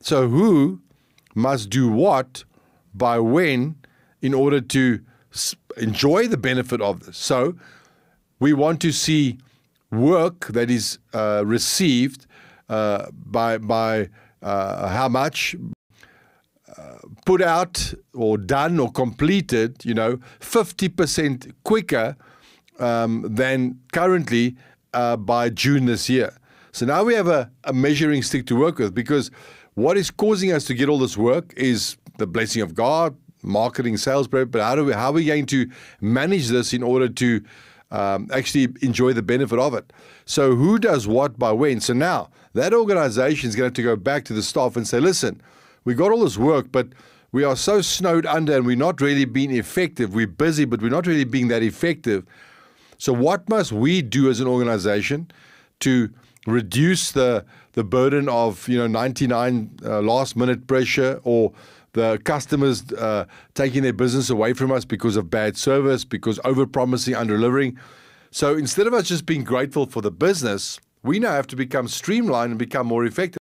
So who must do what by when in order to enjoy the benefit of this? So we want to see work that is received by how much put out or done or completed, 50% quicker than currently by June this year. So now we have a measuring stick to work with, because what is causing us to get all this work is the blessing of God, marketing, sales, but how are we going to manage this in order to actually enjoy the benefit of it? So who does what by when? So now that organization is going to have to go back to the staff and say, listen, we got all this work, but we are so snowed under and we're not really being effective. We're busy, but we're not really being that effective. So what must we do as an organization to reduce the burden of 99 last minute pressure, or the customers taking their business away from us because of bad service, because over-promising, under-delivering? So instead of us just being grateful for the business, we now have to become streamlined and become more effective.